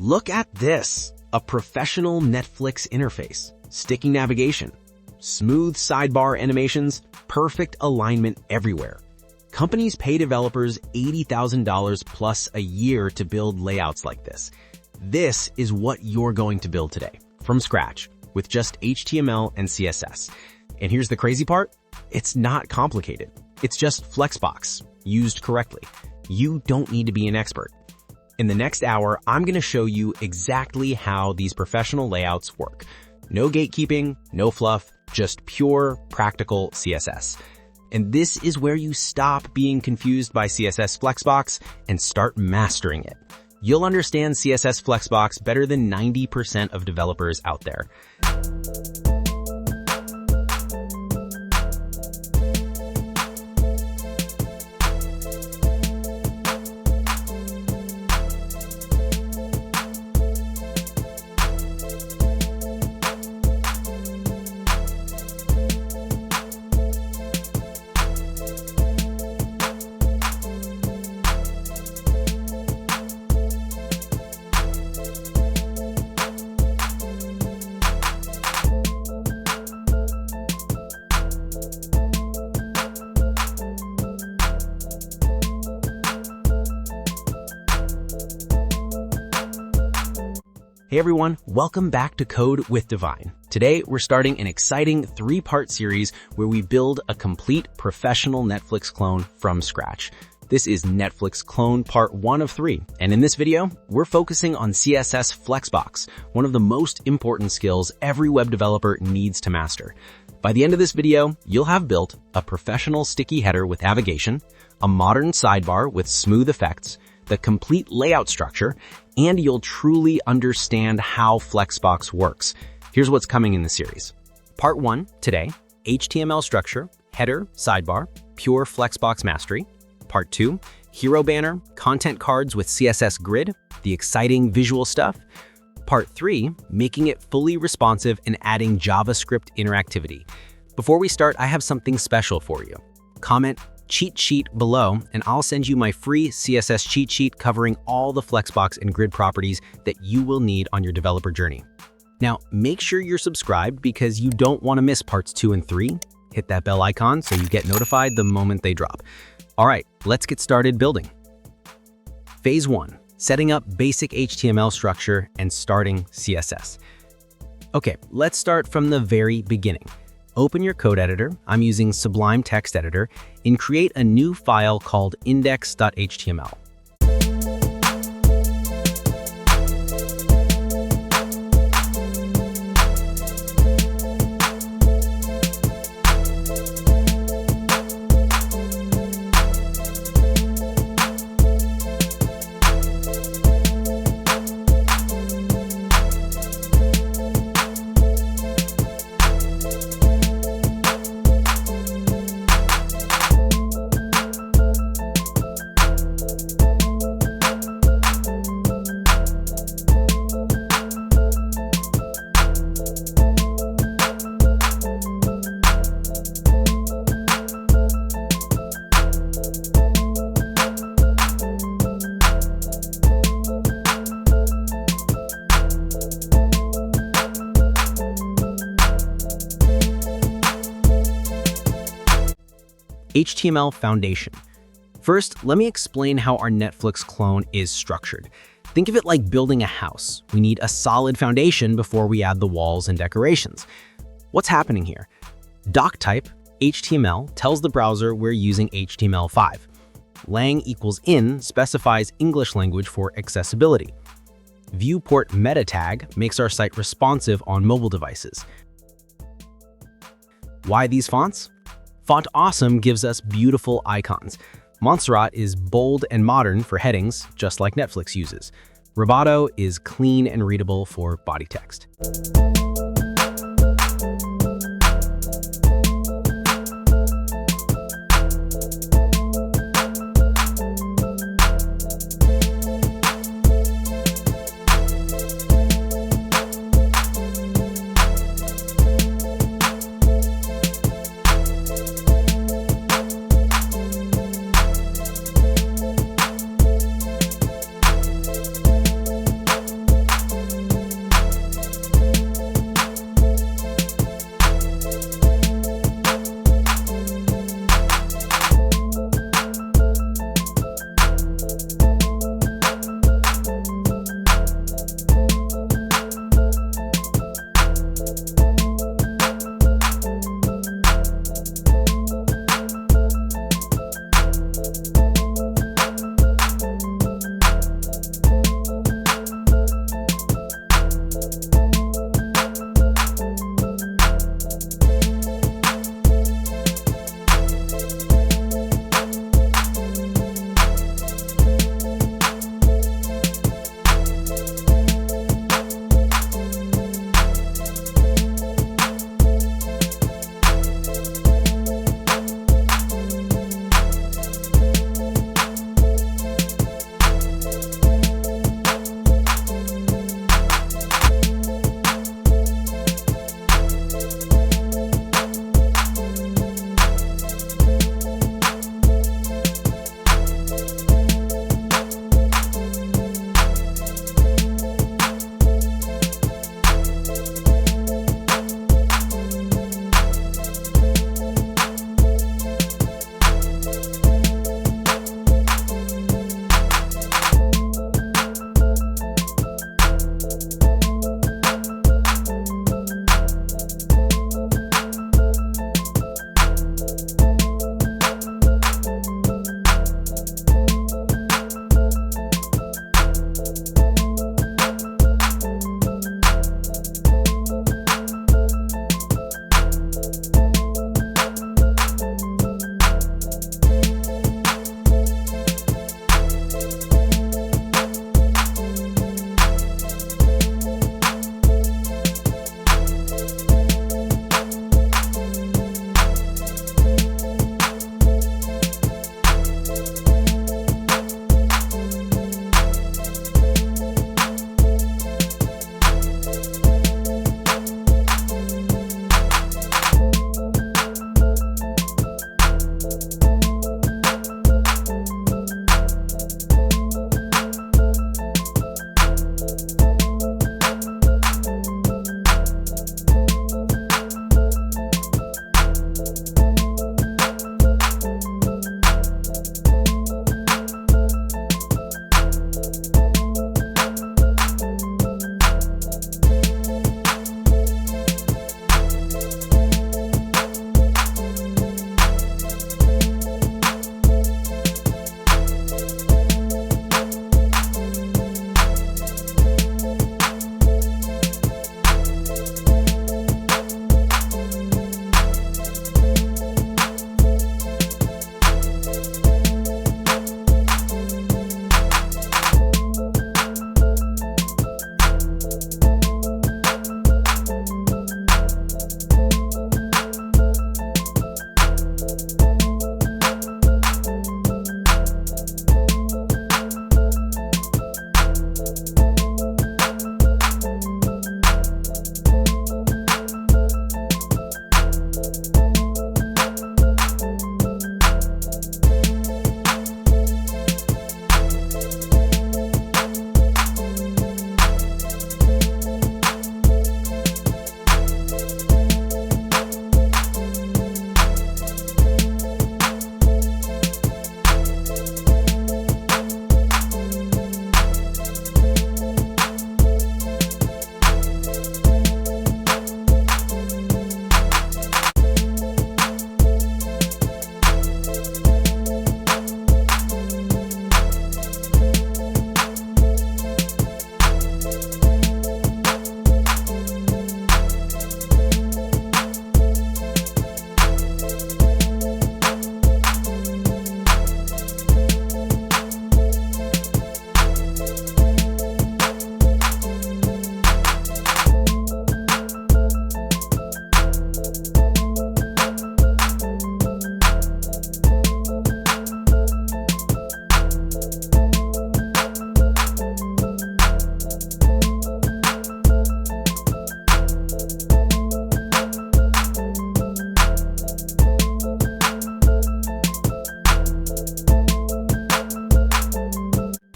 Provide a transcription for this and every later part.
Look at this, a professional Netflix interface, sticky navigation, smooth sidebar animations, perfect alignment everywhere. Companies pay developers $80,000 plus a year to build layouts like this. This is what you're going to build today, from scratch, with just HTML and CSS. And here's the crazy part, it's not complicated. It's just Flexbox, used correctly. You don't need to be an expert. In the next hour, I'm going to show you exactly how these professional layouts work. No gatekeeping, no fluff, just pure, practical CSS. And this is where you stop being confused by CSS Flexbox and start mastering it. You'll understand CSS Flexbox better than 90% of developers out there. Hey everyone, welcome back to Code with Divine. Today, we're starting an exciting 3-part series where we build a complete professional Netflix clone from scratch. This is Netflix Clone Part 1 of 3, and in this video, we're focusing on CSS Flexbox, one of the most important skills every web developer needs to master. By the end of this video, you'll have built a professional sticky header with navigation, a modern sidebar with smooth effects, the complete layout structure, and you'll truly understand how Flexbox works. Here's what's coming in the series. Part 1, today, HTML structure, header, sidebar, pure Flexbox mastery. Part 2, hero banner, content cards with CSS grid, the exciting visual stuff. Part 3, making it fully responsive and adding JavaScript interactivity. Before we start, I have something special for you. Comment cheat sheet below, and I'll send you my free CSS cheat sheet covering all the Flexbox and grid properties that you will need on your developer journey. Now, make sure you're subscribed because you don't want to miss parts 2 and 3. Hit that bell icon so you get notified the moment they drop. All right, let's get started building. Phase 1, setting up basic HTML structure and starting CSS. Okay, let's start from the very beginning. Open your code editor, I'm using Sublime Text Editor, and create a new file called index.html. HTML foundation. First, let me explain how our Netflix clone is structured. Think of it like building a house. We need a solid foundation before we add the walls and decorations. What's happening here? Doc type HTML tells the browser we're using HTML5. Lang equals in specifies English language for accessibility. Viewport meta tag makes our site responsive on mobile devices. Why these fonts? Font Awesome gives us beautiful icons. Montserrat is bold and modern for headings, just like Netflix uses. Roboto is clean and readable for body text.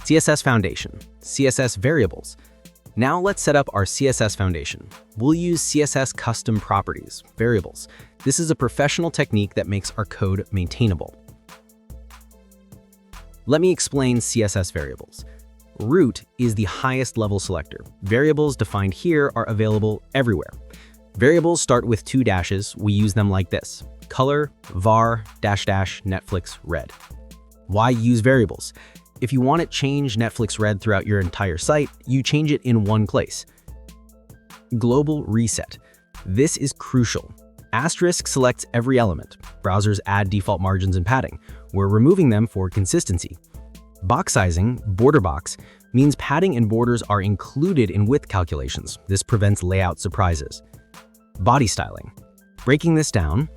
CSS Foundation, CSS Variables. Now let's set up our CSS foundation. We'll use CSS Custom Properties, Variables. This is a professional technique that makes our code maintainable. Let me explain CSS Variables. Root is the highest level selector. Variables defined here are available everywhere. Variables start with 2 dashes. We use them like this: color, var, --Netflix red. Why use variables? If you want to change Netflix red throughout your entire site, you change it in one place. Global reset. This is crucial. Asterisk selects every element. Browsers add default margins and padding. We're removing them for consistency. Box sizing, border box, means padding and borders are included in width calculations. This prevents layout surprises. Body styling. Breaking this down,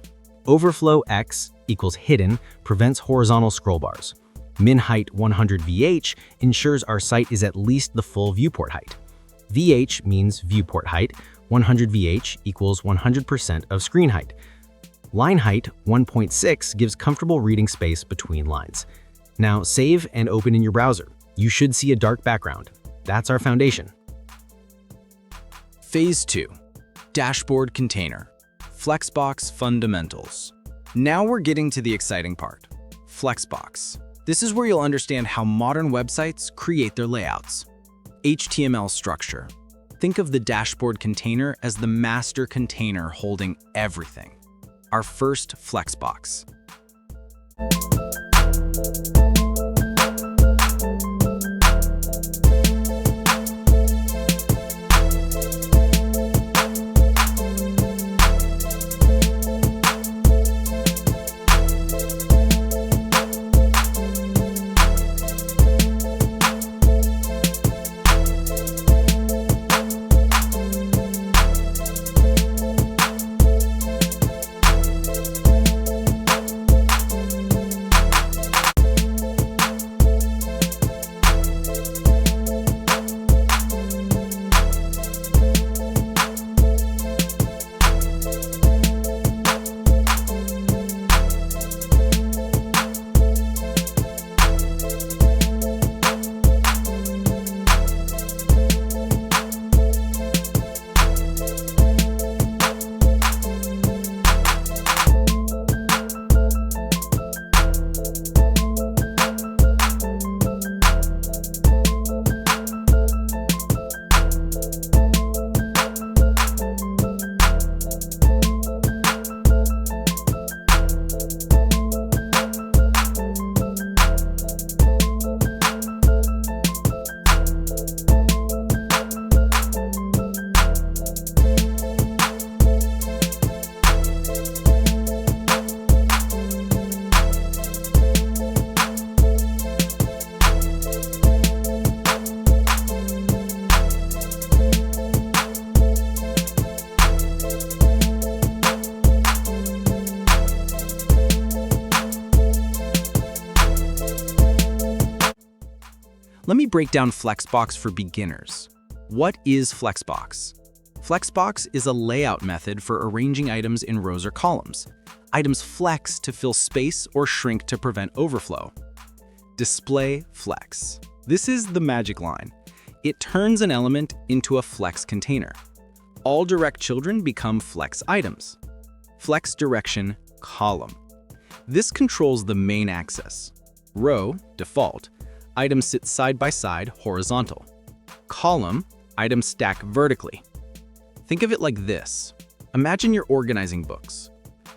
overflow X equals hidden prevents horizontal scroll bars. Min height 100 VH ensures our site is at least the full viewport height. VH means viewport height. 100 VH equals 100% of screen height. Line height 1.6 gives comfortable reading space between lines. Now save and open in your browser. You should see a dark background. That's our foundation. Phase 2. Dashboard Container. Flexbox Fundamentals. Now we're getting to the exciting part. Flexbox. This is where you'll understand how modern websites create their layouts. HTML structure. Think of the dashboard container as the master container holding everything. Our first Flexbox. break down Flexbox for beginners. What is Flexbox? Flexbox is a layout method for arranging items in rows or columns. Items flex to fill space or shrink to prevent overflow. Display flex. This is the magic line. It turns an element into a flex container. All direct children become flex items. Flex direction column. This controls the main axis. Row, default, items sit side by side, horizontal. Column, items stack vertically. Think of it like this. Imagine you're organizing books.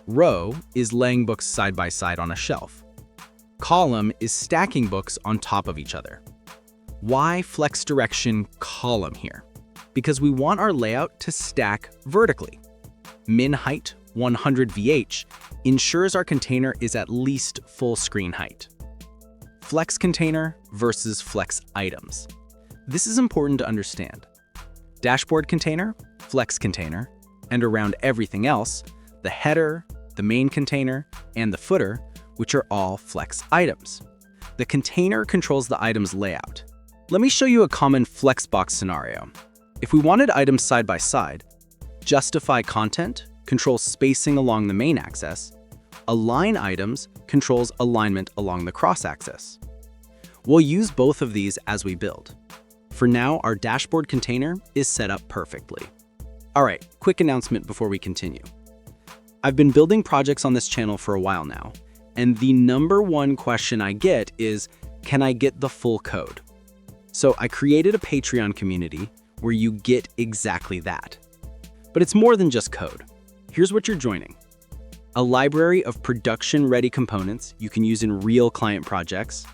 Row is laying books side by side on a shelf. Column is stacking books on top of each other. Why flex direction column here? Because we want our layout to stack vertically. Min height 100 VH ensures our container is at least full screen height. Flex container versus flex items. This is important to understand. Dashboard container, flex container, and around everything else, the header, the main container, and the footer, which are all flex items. The container controls the item's layout. Let me show you a common Flexbox scenario. If we wanted items side by side, justify content controls spacing along the main axis, align items controls alignment along the cross-axis. We'll use both of these as we build. For now, our dashboard container is set up perfectly. All right, quick announcement before we continue. I've been building projects on this channel for a while now, and the #1 question I get is, can I get the full code? So I created a Patreon community where you get exactly that. But it's more than just code. Here's what you're joining. A library of production-ready components you can use in real client projects,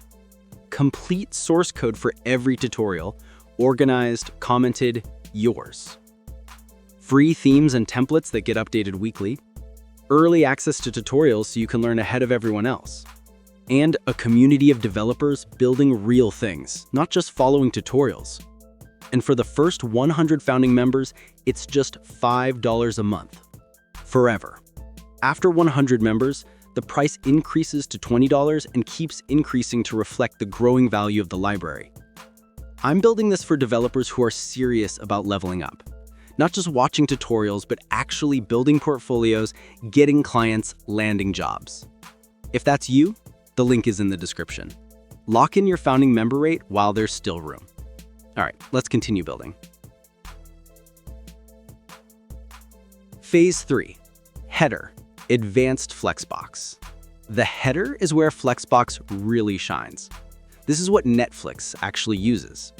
complete source code for every tutorial, organized, commented, yours. Free themes and templates that get updated weekly, early access to tutorials so you can learn ahead of everyone else, and a community of developers building real things, not just following tutorials. And for the first 100 founding members, it's just $5 a month. Forever. After 100 members, the price increases to $20 and keeps increasing to reflect the growing value of the library. I'm building this for developers who are serious about leveling up. Not just watching tutorials, but actually building portfolios, getting clients, landing jobs. If that's you, the link is in the description. Lock in your founding member rate while there's still room. All right, let's continue building. Phase 3, header, advanced Flexbox. The header is where Flexbox really shines. This is what Netflix actually uses.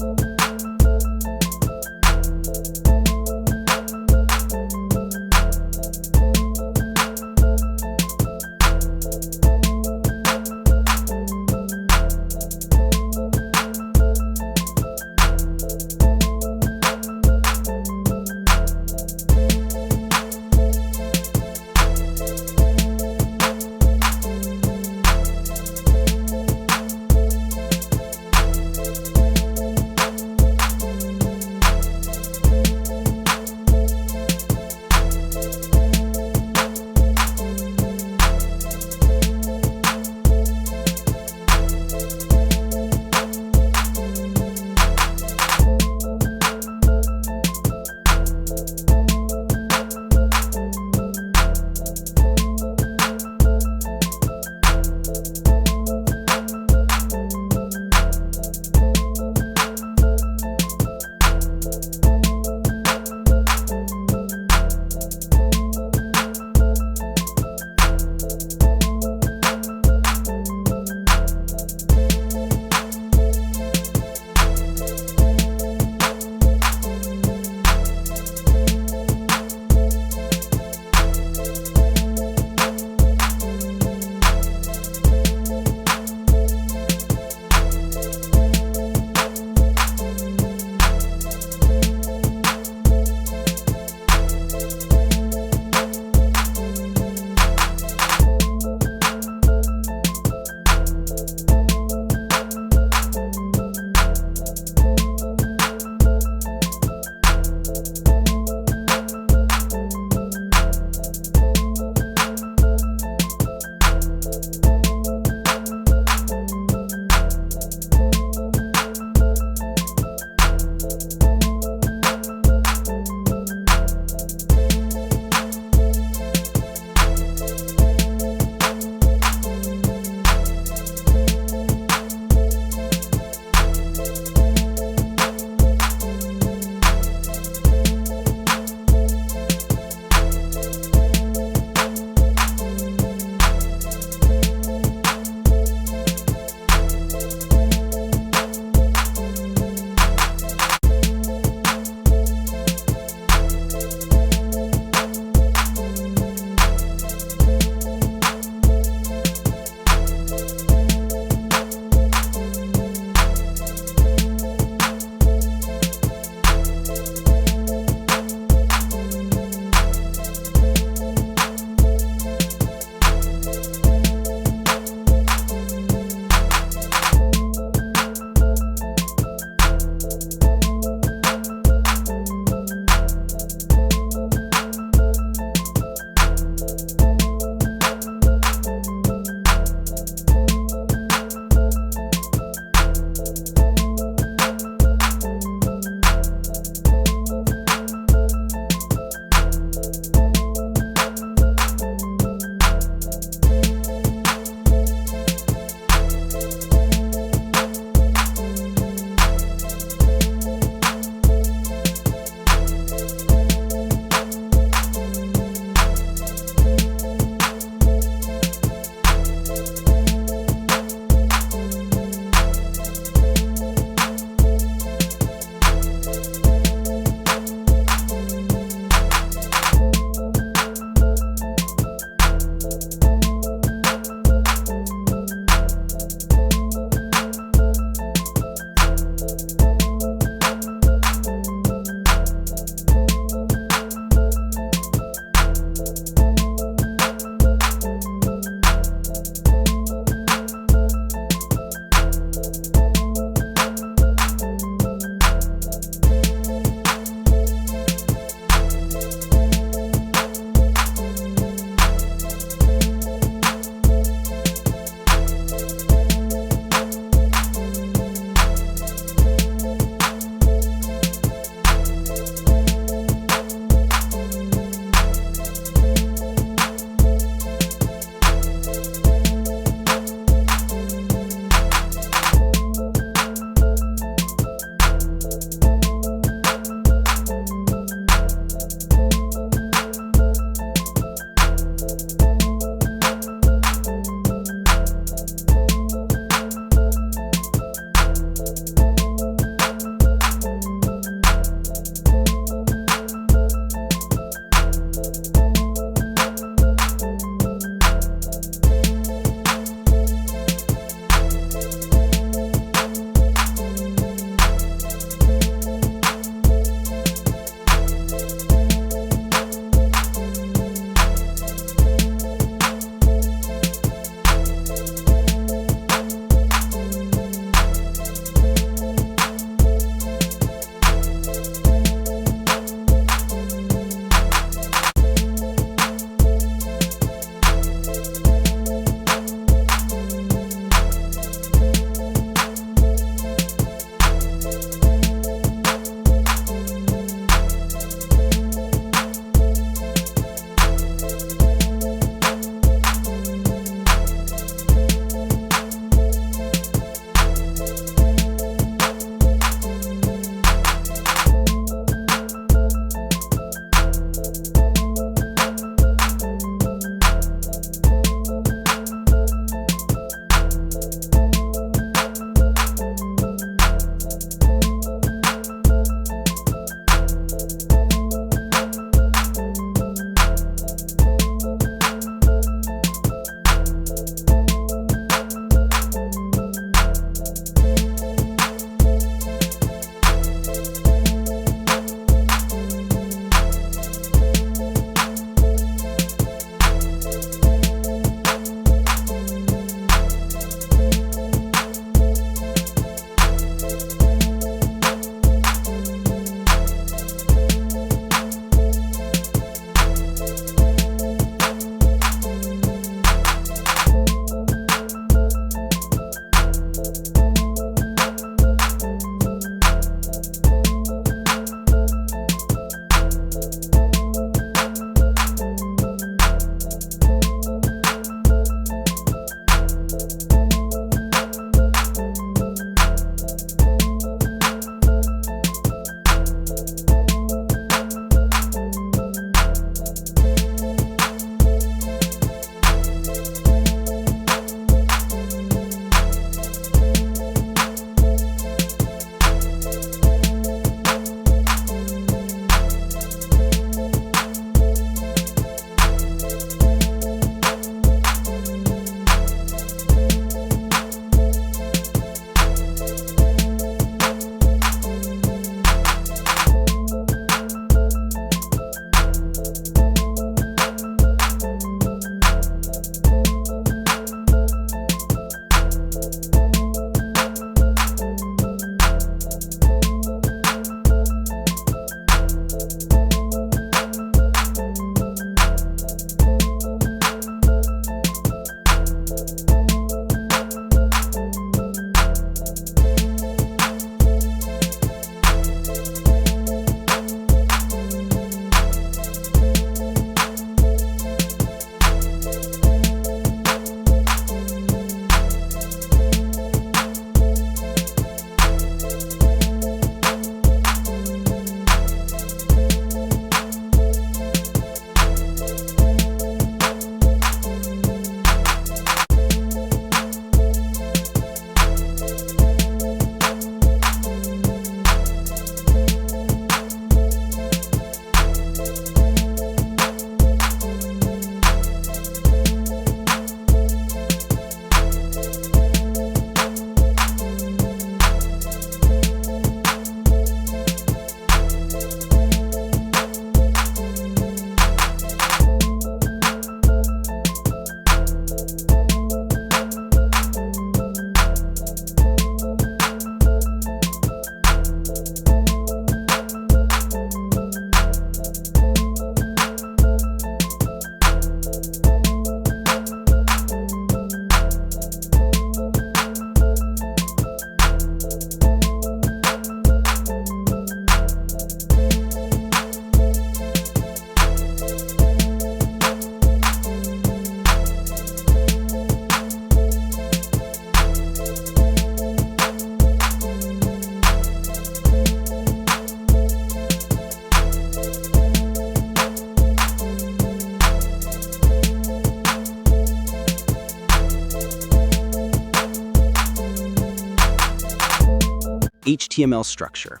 HTML structure.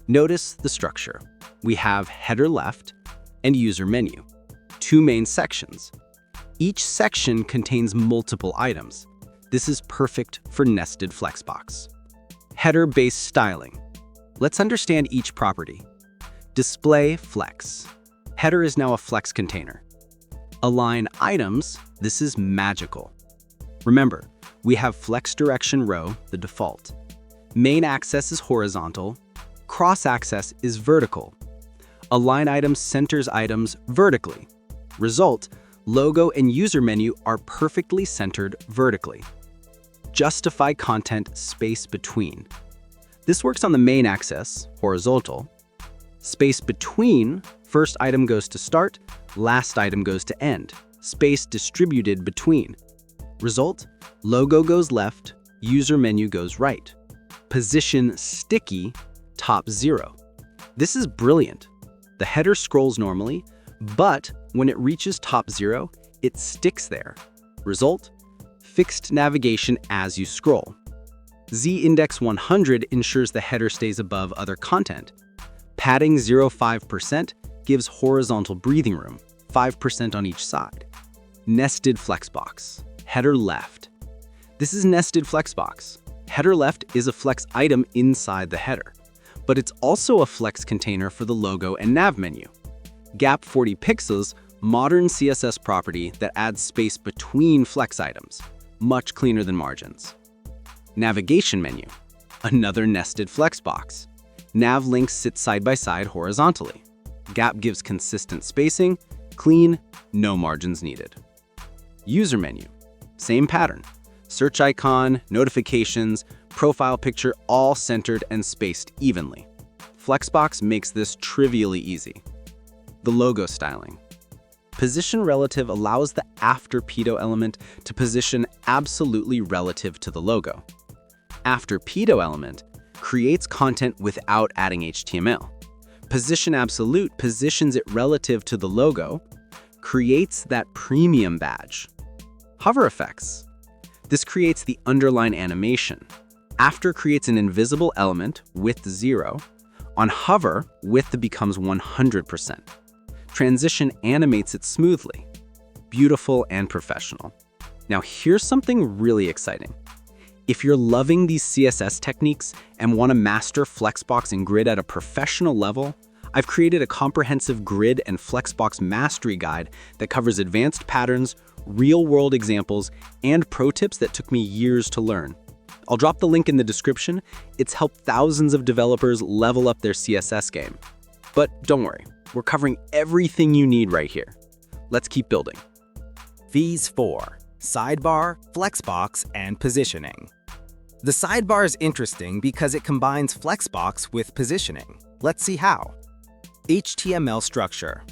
Notice the structure. We have header left and user menu, two main sections. Each section contains multiple items. This is perfect for nested Flexbox. Header-based styling. Let's understand each property. Display Flex. Header is now a Flex container. Align items, this is magical. Remember, we have Flex Direction Row, the default. Main axis is horizontal. Cross axis is vertical. Align items centers items vertically. Result, logo and user menu are perfectly centered vertically. Justify content space between. This works on the main axis, horizontal. Space between, first item goes to start, last item goes to end. Space distributed between. Result, logo goes left, user menu goes right. Position sticky, top 0. This is brilliant. The header scrolls normally, but when it reaches top 0, it sticks there. Result, fixed navigation as you scroll. Z-index 100 ensures the header stays above other content. Padding 0.5% gives horizontal breathing room, 5% on each side. Nested Flexbox. Header left. This is nested Flexbox. Header left is a Flex item inside the header, but it's also a Flex container for the logo and nav menu. Gap 40 pixels, modern CSS property that adds space between Flex items, much cleaner than margins. Navigation menu. Another nested Flexbox. Nav links sit side by side horizontally. Gap gives consistent spacing, clean, no margins needed. User menu. Same pattern. Search icon, notifications, profile picture all centered and spaced evenly. Flexbox makes this trivially easy. The logo styling. Position relative allows the after pedo element to position absolutely relative to the logo. After pedo element creates content without adding HTML. Position absolute positions it relative to the logo, creates that premium badge. Hover effects. This creates the underline animation. After creates an invisible element, width 0. On hover, width becomes 100%. Transition animates it smoothly. Beautiful and professional. Now here's something really exciting. If you're loving these CSS techniques and want to master Flexbox and Grid at a professional level, I've created a comprehensive Grid and Flexbox mastery guide that covers advanced patterns, real-world examples, and pro tips that took me years to learn. I'll drop the link in the description. It's helped thousands of developers level up their CSS game. But don't worry, we're covering everything you need right here. Let's keep building. Phase 4. Sidebar, Flexbox, and Positioning. The sidebar is interesting because it combines Flexbox with positioning. Let's see how. HTML structure.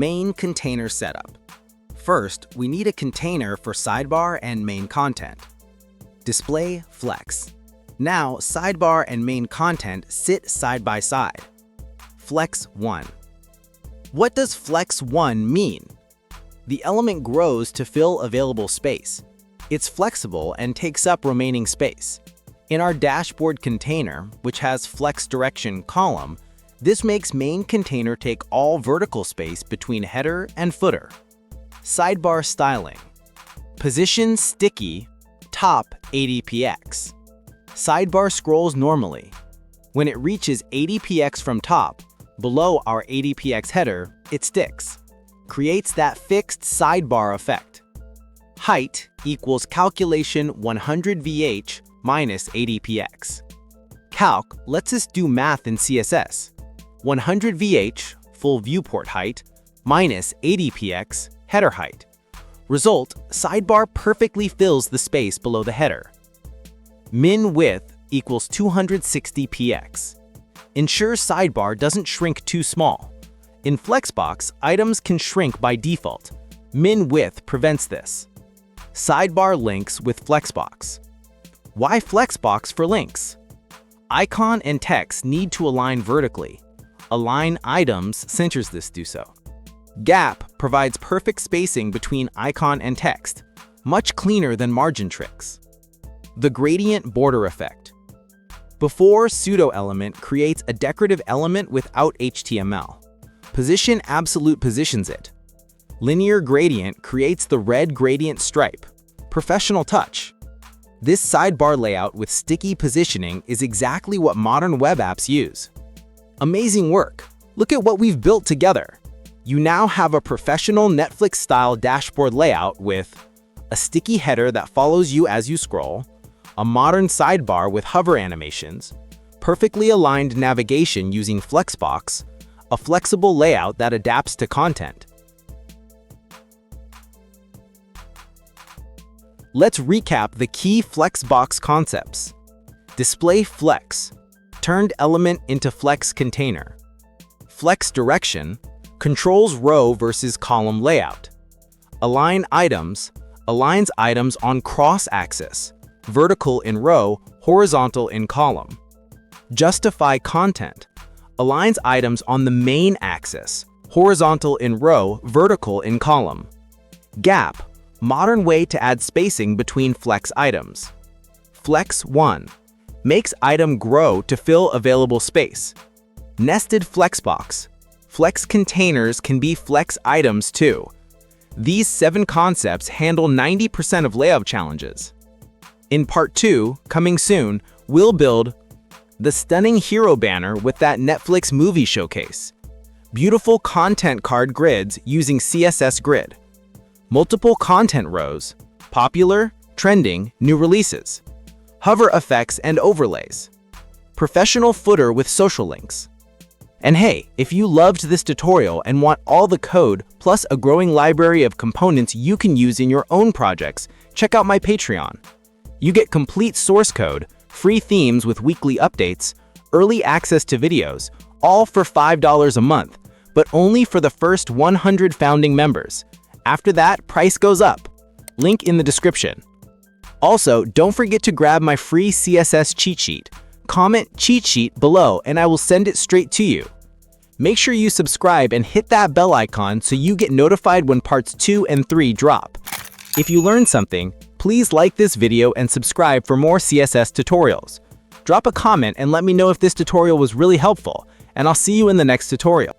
Main container setup. First, we need a container for sidebar and main content. Display Flex. Now, sidebar and main content sit side by side. Flex 1. What does Flex 1 mean? The element grows to fill available space. It's flexible and takes up remaining space. In our dashboard container, which has flex direction column, this makes main container take all vertical space between header and footer. Sidebar styling. Position sticky, top 80px. Sidebar scrolls normally. When it reaches 80px from top, below our 80px header, it sticks. Creates that fixed sidebar effect. Height equals calculation 100 VH minus 80px. Calc lets us do math in CSS. 100 VH, full viewport height, minus 80px, header height. Result, sidebar perfectly fills the space below the header. Min width equals 260px. Ensure sidebar doesn't shrink too small. In Flexbox, items can shrink by default. Min width prevents this. Sidebar links with Flexbox. Why Flexbox for links? Icon and text need to align vertically. Align items centers this do so. Gap provides perfect spacing between icon and text, much cleaner than margin tricks. The gradient border effect. Before pseudo element creates a decorative element without HTML. Position absolute positions it. Linear gradient creates the red gradient stripe. Professional touch. This sidebar layout with sticky positioning is exactly what modern web apps use. Amazing work! Look at what we've built together. You now have a professional Netflix-style dashboard layout with a sticky header that follows you as you scroll, a modern sidebar with hover animations, perfectly aligned navigation using Flexbox, a flexible layout that adapts to content. Let's recap the key Flexbox concepts. Display Flex, turned element into Flex container. Flex direction, controls row versus column layout. Align items, aligns items on cross-axis, vertical in row, horizontal in column. Justify content, aligns items on the main axis, horizontal in row, vertical in column. Gap, modern way to add spacing between Flex items. Flex 1, makes item grow to fill available space. Nested Flexbox, Flex containers can be Flex items too. These 7 concepts handle 90% of layout challenges. In part 2, coming soon, we'll build the stunning hero banner with that Netflix movie showcase. Beautiful content card grids using CSS Grid. Multiple content rows, popular, trending, new releases. Hover effects and overlays. Professional footer with social links. And hey, if you loved this tutorial and want all the code plus a growing library of components you can use in your own projects, check out my Patreon. You get complete source code, free themes with weekly updates, early access to videos, all for $5 a month, but only for the first 100 founding members. After that, price goes up. Link in the description. Also, don't forget to grab my free CSS cheat sheet. Comment cheat sheet below and I will send it straight to you. Make sure you subscribe and hit that bell icon so you get notified when parts 2 and 3 drop. If you learned something, please like this video and subscribe for more CSS tutorials. Drop a comment and let me know if this tutorial was really helpful, and I'll see you in the next tutorial.